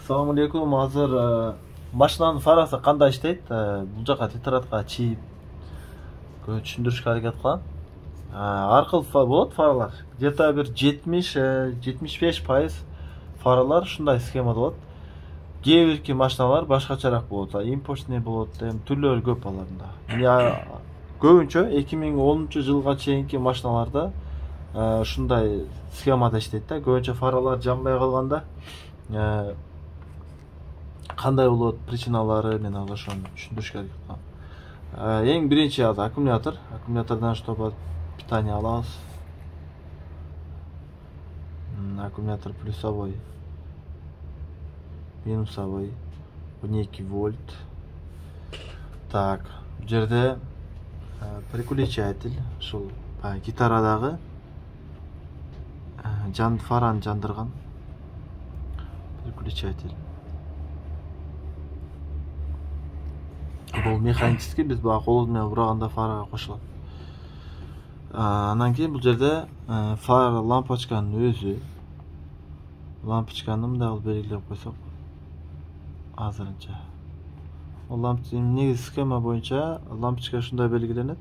Assalamu alaikum. Азыр машинанын фарасы кандай иштейт? Бул жака тетрадка чийип түшүндүрүшкө аракет кылам. Ар кыл болот фаралар. Где-то бир 70-75% фаралар ушундай схемада болот. Кээ бирки машиналар башкачараак болот. Импортный болот, түрлөрү көп аларында. Көбүнчө 2010-жылга чейинки машиналарда ушундай схемада иштейт да. Көбүнчө фаралар жанбай калганда кандай болот причиналары мен ошону түшүндүрүшкө аракет кылам. Эң биринчи аккумулятордон чтобы питание алабыз. Аккумулятор плюсовой, минусовой, 12 вольт. Так, бул жерде переключатель, ушул гитарадагы фараны жандырган переключатель. Бул механический, биз бага кол менен ураганда фарага кошулат. Анан кийин бул жерде фар лампочканын өзү. Лампочканы мындай кылып белгилеп койсок азырынча. Ол негизи схема боюнча лампочка ушундай белгиленет.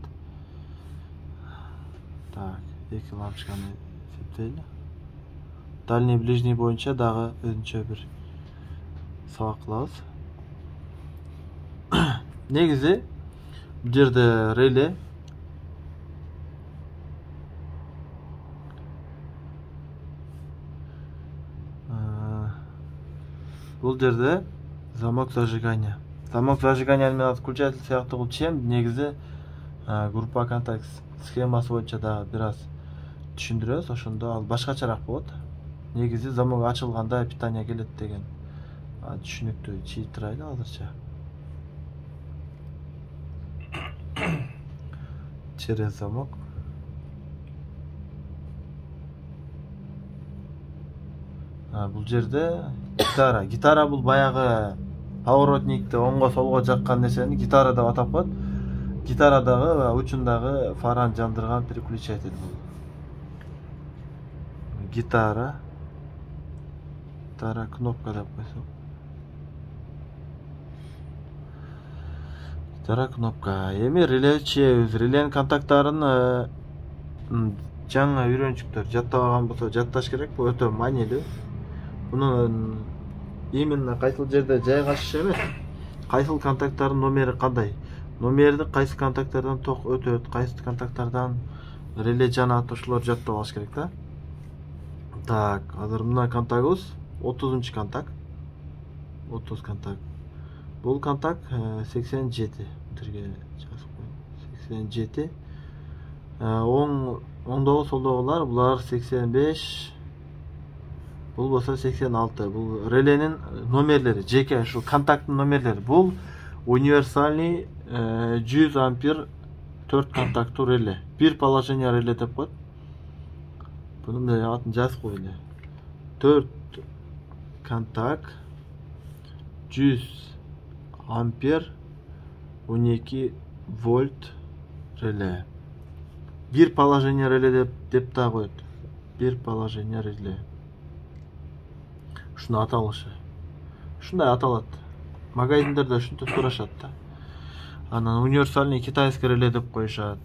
Так, эки лампочканы эсептейли. Дальний ближний боюнча дагы өзүнчө бир сабак кылабыз. Негизи бул жерде реле бул жерде замок зажигания. Замок зажигания менен отключатель сыяктуу кылып чейин негизи группа контакт схемасы боюнча дагы бир аз түшүндүрөбүз. Ошондо ал башкачараак болот. Негизи замок ачылганда питание келет деген түшүнүктүү чийип турайлы азырча. Через замок. Бул жерде гитара бул баягы поворотникти оңго солго жаккан нерсени гитара деп атап коет. Гитарадагы учундагы фараны жандырган переключатель бул. Гитара кнопка деп койсок. Гитара кнопка. Эми реле чийебиз. Реленин контакттарын жаңы үйрөнчүктөр жаттабаган болсо жатташ керек. Бул өтө маанилүү. Мунун именно кайсыл жерде жайгашышы эмес, кайсыл контакттардын номери кандай. Номерди кайсы контакттардан ток өтөт, кайсы контакттардан реле жанат, ошолорду жаттап алыш керек да. Так, азыр мына контагыбыз 30 контакт. 30 контакт. Бул контакт 87. Бирге жазып коеюн. 87. Оңдогу солдогулар булар 85. Бул болсо 86. Бул реленин номерлери, жеке ушу контакттын номерлери. Бул универсальный 100 ампер 4 контакттуу реле. Бир положение реле деп коет. Буну мындай атын жазып коелу. 4 контакт 100 ампер 12 вольт реле. Бир положение реле деп да коет. Бир положение реле. Ушуну аталышы. Ушундай аталат. Магазиндерде ушинтип сурашат да. Анан универсальный китайский реле деп коюшат.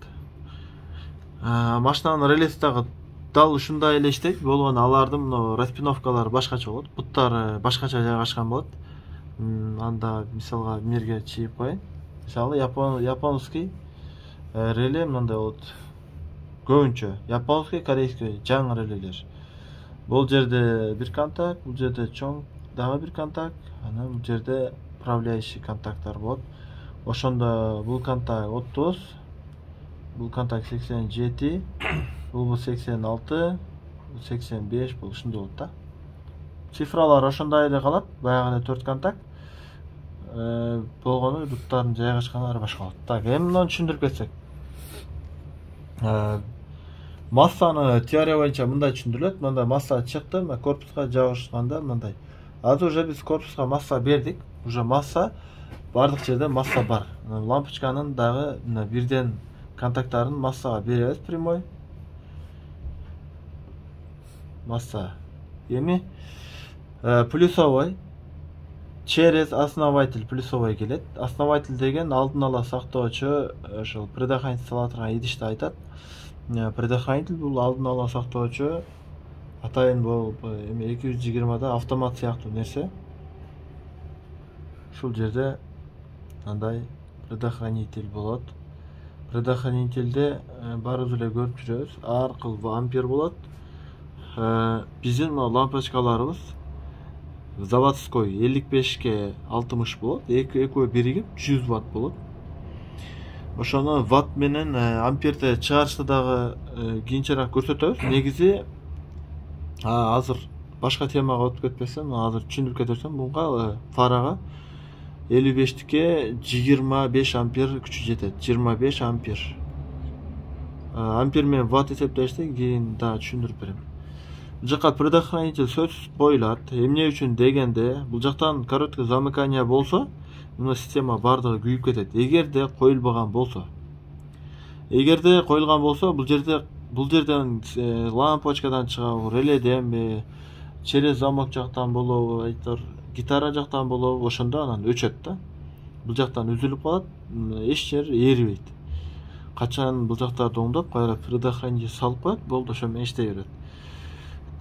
Машинанын релеси дагы дал ушундай эле иштейт. Болгону алардын мына распиновкалары башкача болот. Буттары башкача жайгашкан болот. Анда мисалга мерге чийип коеюн. Мисалы японский реле мындай болот. Көбүнчө японский, корейский жаңы релелер. Бул жерде бир контакт, бул жерде чоң дагы бир контакт, анан бул жерде управляющий контакттар болот. Ошондо бул контакт 30, бул контакт 87, бул 86, 85, бул ушундай болот да. Цифралар ошондой эле калат, баягы эле 4 контакт. Болгону буттардын жайгашкандары башка болот. Так, эми муну түшүндүрүп кетсек. Массаны теория боюнча мындай түшүндүрүлөт. Мындай масса чыкты, корпуска жабышканда мындай. Азыр уже биз корпуска масса бердик. Уже масса бардык жерде масса бар. Лампочканын дагы мына бирден контакттарын массага беребиз прямой. Масса. Эми плюсовой через основатель плюсовой келет. Основатель деген алдын ала сактоочу, ошол предохранитель сала турган идишти айтат. Предохранитель бул алдын ала сактоочу, атайын болуп эми 220да автомат сыяктуу нерсе. Ушул жерде андай предохранитель болот. Предохранительде баарыбыз эле көрүп жүрөбүз. Ар кыл ампер болот. Биздин лампочкаларыбыз заводской 55ке 60 болот. Экөө биригип 100 ватт болот. Ошону ватт менен амперди чыгарышты дагы кийинчерээк көрсөтөбүз. Негизи азыр башка темага өтүп кетпесем, азыр түшүндүрүп кетсем, буга фарага 55-тике 25 ампер күчү жетет. 25 ампер. Ампер менен ватт эсептешти, кийин дагы түшүндүрүп берем. Бул жака предохранитель сөзсүз коюлат. Эмне үчүн дегенде, бул жактан короткое замыкание болсо, мына система бардыгы күйүп кетет. Эгерде коюлбаган болсо. Эгерде коюлган болсо, бул жерден лампочкадан чыгабы, реледенби, через замок жактан болобу, айтор гитара жактан болобу, ошондо анан өчөт да. Бул жактан үзүлүп калат, эч жер ээрибейт. Качан бул жактарды оңдоп, кайра предохранитель салып коет, болду, ошо менен иштей берет.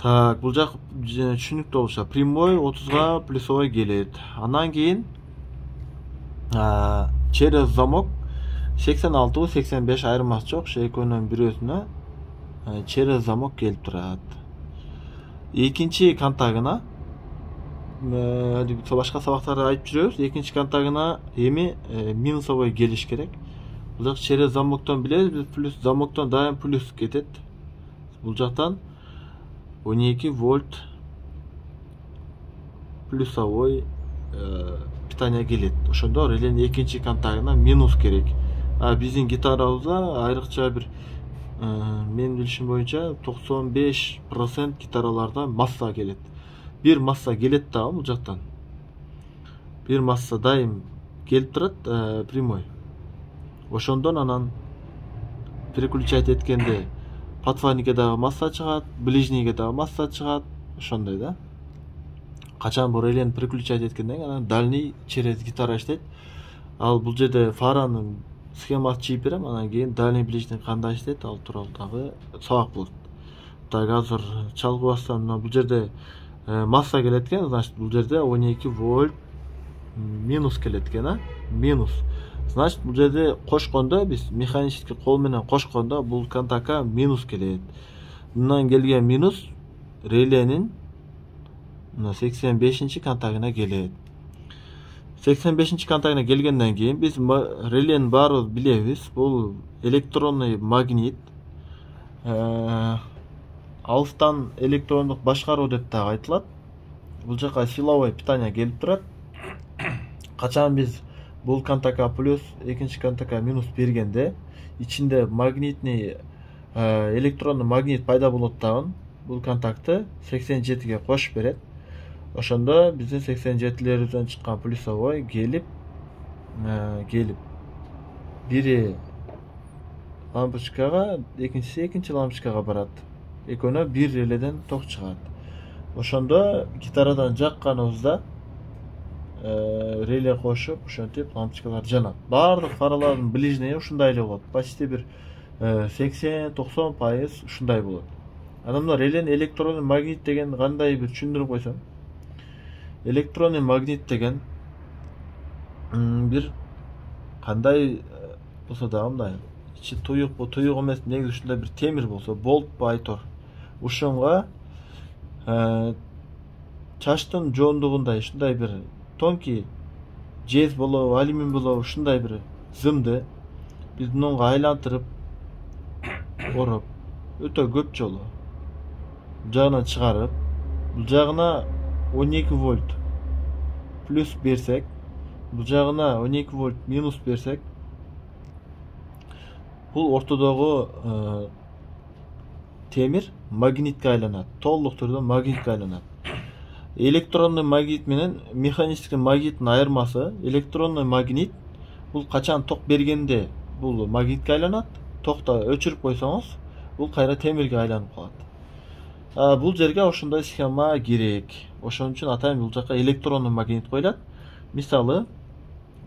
Так, бул жак түшүнүктүү болуша. Прямой 30га плюсовой келет. Анан кийин через замок 86-85 айырмасы жок, экөөнүн бирөөсүнө через замок келип турат. Экинчи контагына башка сабактарда айтып жүрөбүз. Экинчи контагына эми минусовой келиш керек. Бул жак через замоктон билебиз, плюс замоктон дайым плюс кетет. Бул жактан 12 вольт плюсовой питание келет. Ошондо реленин экинчи контагына минус керек. Биздин гитарабызда айрыкча бир мен билишим боюнча 95% гитараларда масса келет. Бир масса келет дагы бул жактан. Бир масса дайым келип турат, прямой. Ошондон анан переключать эткенде подфанике дагы масса чыгат, ближнийге дагы масса чыгат, ошондой да. Качан бу релени переключать эткенден кийин анан дальний через гитара иштейт. Ал бул жерде фаранын схемасын чийип берем, анан кийин дальний ближний кандай иштейт, ал тууралуу дагы сабак болот. Так, азыр чалгыбастан бул жерде масса келет экен, значит бул жерде 12 вольт минус келет экен, минус. Значит бул жерде кошкондо биз механический кол менен кошкондо бул контакка минус келет. Мындан келген минус реленин 85-чи контагына келет. 85-чи контагына келгенден кийин биз реленин баары билебиз. Бул электронный магнит. Алыстан электрондук башкаруу деп дагы айтылат. Бул жака силовой питание келип турат. Качан биз бул контакка плюс, экинчи контакка минус бергенде, ичинде магнитный электронный магнит пайда болот дагы. Бул контакты 87ге кошуп берет. Ошондо биздин 87лерибизден чыккан плюсовой келип бири лампочкага, экинчиси экинчи лампочкага барат. Экөөнө бир реледен ток чыгат. Ошондо гитарадан жакканыбызда реле кошуп, ошентип лампочкалар жанат. Баардык фаралардын ближнейи ушундай эле болот. Почти бир 80-90% ушундай болот. Анан мына релени электронный магнит деген кандай бир түшүндүрүп койсом. Электронный магнит деген бир кандай болсо дагы мындай ичи туюк эмес, негизи ушундай бир темир болсо, болтпу айтор. Ушунга чачтын жоондугундай ушундай бир тонкий жез болобу, алюминий болобу, ушундай бир зымды биз мунга айлантырып ороп, өтө көп жолу бул жагынан чыгарып, бул жагына 12 вольт плюс берсек, бул жагына 12 вольт минус берсек, бул ортодогу темир магнитке айланат, толук түрдө магнитке айланат. Электронный магнит менен механический магниттин айырмасы, электронный магнит бул качан ток бергенде бул магнитке айланат, токто өчүрүп койсоңуз, бул кайра темирге айланып калат. Бул жерге ошондой схема керек. Ошон үчүн атайын бул жака электрондуу магнит коюлат. Мисалы,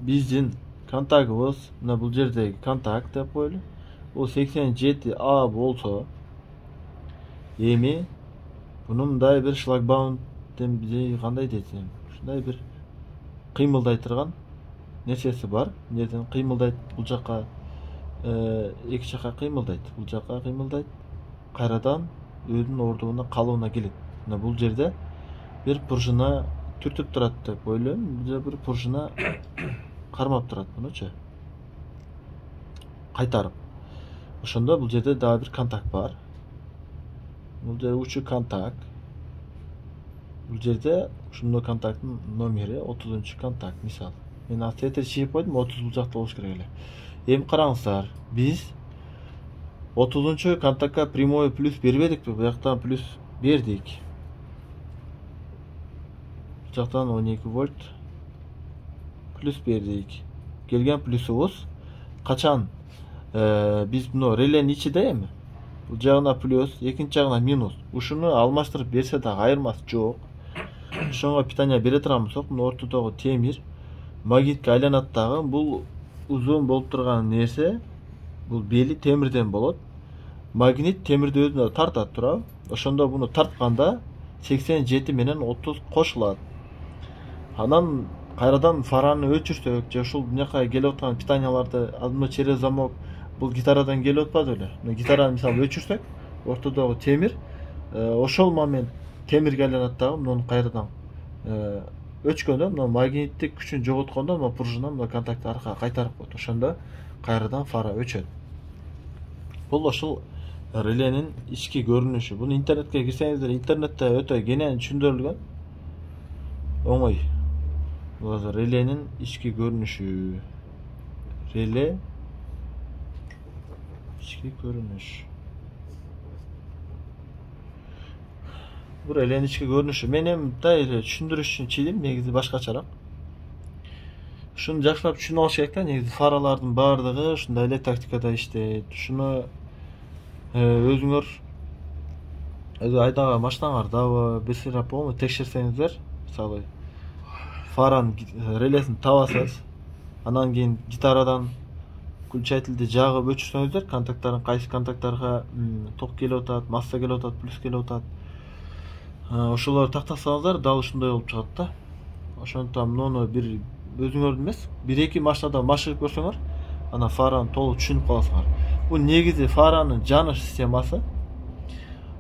биздин контагыбыз мына бул жердеги контакт деп коелу. Бул 87А болсо, эми бунун мындай бир шлагбаум кандай десем, ушундай бир кыймылдай турган нерсеси бар. Эмнеден кыймылдайт? Бул жака эки жака кыймылдайт. Бул жака кыймылдайт. Кайрадан өзүнүн ордугуна калыбына келет. Мына бул жерде бир пружина түртүп турат деп ойлойм. Бул жерде бир пружина кармап турат мунучу. Кайтарып. Ошондо бул жерде дагы бир контакт бар. Бул жерде учу контакт. Бул жерде ушундай контакттын номери 30 контакт мисалы. Мен аттетир чийип койдум, 30 бул жакта болуш керек эле. Эми караңыздар, биз 30 контактка прямой плюс бербедикпи? Бу жактан плюс бердик. Бу жактан 12 вольт плюс бердик. Келген плюсубуз качан биз мына реленин ичинде эми. Бул жагына плюс, экинчи жагына минус. Ушуну алмаштырып берсе дагы айырмасы жок. Ошонго питание бере турган болсок, мына ортодогу темир магнитке айланат дагы. Бул узун болуп турган нерсе, бул бели темирден болот. Магнит темирди өзүнө тартат турабы? Ошондо буну тартканда 87 менен 30 кошулат. Анан кайрадан фараны өчүрсөк, же ушул мынакай келип аткан питанияларды адно через замок бул гитарадан келип атпады беле? Гитараны мисалы өчүрсөк, ортодогу темир ошол момент темирге айланат дагы, муну кайрадан өчкөндө, мына магниттик күчүн жоготкондо, мына пружина мына контакты аркага кайтарып коет. Ошондо кайрадан фара өчөт. Бул ошол реленин ички көрүнүшү. Буну интернетке кирсеңиздер, интернетте өтө кенен түшүндүрүлгөн. Оңой. Бул реленин ички көрүнүшү. Реле ички көрүнүш. Бул реленин ички көрүнүшү. Мен эми мындай эле түшүндүрүш үчүн чийдим, негизи башкачараак. Ушуну жакшылап түшүнүп алыш керек да, негизи фаралардын баардыгы ушундай эле тактикада иштейт. Ушуну өзүңөр айдаган машинаңардабы бир сыйрап болмой текшерсеңиздер, мисалы фаранын релесин табасыз, анан кийин гитарадан включательди жагып өчүрсөңүздөр, контакттарын кайсы контакттарга ток келип атат, масса келип атат, плюс келип атат, ошолорду тактасаңыздар дал ушундай болуп чыгат да. Ошондуктан муну бир өзүңөрдүн эмес, бир-эки машинада машыгып көрсөңөр, анан фараны толук түшүнүп каласыңар. Бул негизи фаранын жаныш системасы.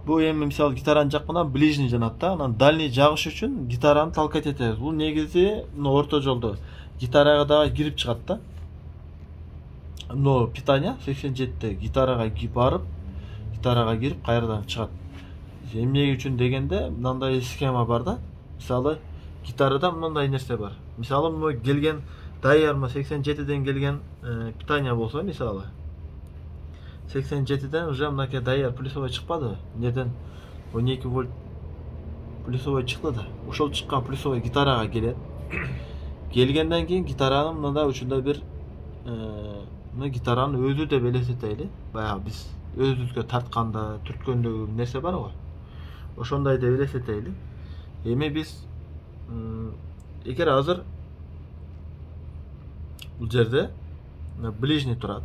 Бул эми мисалы гитаранын жаккынан ближний жанат да, анан дальний жагыш үчүн гитараны толкать этебиз. Бул негизи мына орто жолдо гитарага дагы кирип чыгат да. Мына питание 87-те гитарага барып, гитарага кирип кайрадан чыгат. Эмне үчүн дегенде, мындай схема бар да. Мисалы гитарада мындай нерсе бар. Мисалы мына келген дайярма 87-ден келген питание болсо, мисалы 87-ден уже мынакей даяр плюсовой чыкпады. Неден 12 вольт плюсовой чыкты да. Ошол чыккан плюсовой гитарага келет. Келгенден кийин гитаранын мындай учундай бир мына гитаранын өзү деп элестетели. Баягы биз өзүбүзгө тартканда, түрткөндөгү нерсе бар го. Ошондой деп элестетели. Эми биз эгер азыр бул жерде ближний турат.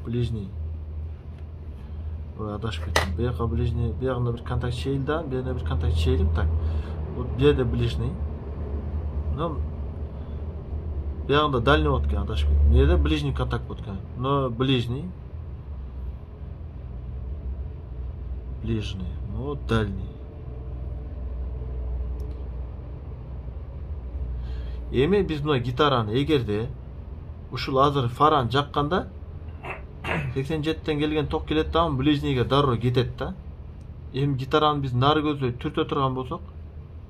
Ближний. Ой, адашып кеттим. Бияка ближний, биягында бир контакт чейилди, бияна бир контакт чейилип, так. Вот бу жерде ближний. Но биягында дальний болот экен, адашып кеттим. Бу жерде ближний контакт болот экен. Но ближний. Ближний. Вот дальний. Эми биз мына гитараны эгерде ушул азыр фараны жакканда 87-тен келген ток келет да, ближнийге дароо кетет да. Эми гитараны биз нары көздөй түртө турган болсок,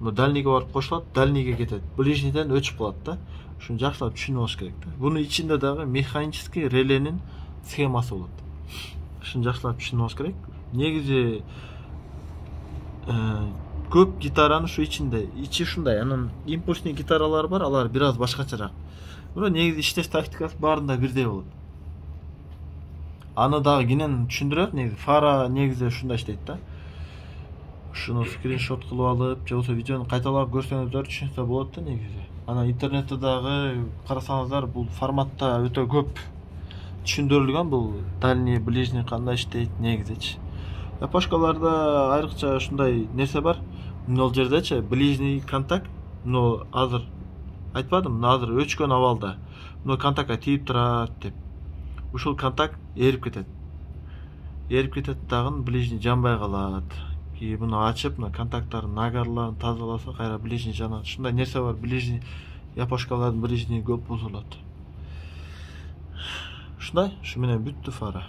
мына дальнийге барып кошулат, дальнийге кетет. Ближнийден өчүп калат да. Ушуну жакшылап түшүнүп алыш керек да. Бунун ичинде дагы механический реленин схемасы болот. Ушуну жакшылап түшүнүп алыш керек. Негизи көп гитаранын ушу ичинде, ичи ушундай. Анан импульсный гитаралар бар, алар бир аз башкачараак. Бирок негизи иштеш тактикасы баарында бирдей болот. Аны дагы кенен түшүндүрөт, негизи фара негизи ушундай иштейт да. ушуну скриншот кылып алып же болбосо видеону кайталап көрсөңүздөр түшүнсө болот да негизи. Анан интернетте дагы карасаңыздар бул форматта өтө көп түшүндүрүлгөн, бул дальний ближний кандай иштейт негизичи. Япошкаларда айрыкча ушундай нерсе бар. Мына жердечи ближний контакт, азыр айтпадым, азыр өчкөн абалда. Контактка тийип турат деп. Ушул контакт эрип кетет. Эрип кетет дагы ближний жанбай калат. Муну ачып, контакттардын нагарларын тазаласа, кайра ближний жанат. Ушундай нерсе бар. Ближний япошкалардын ближний көп бузулат. Ушундай, ушу менен бүттү фара.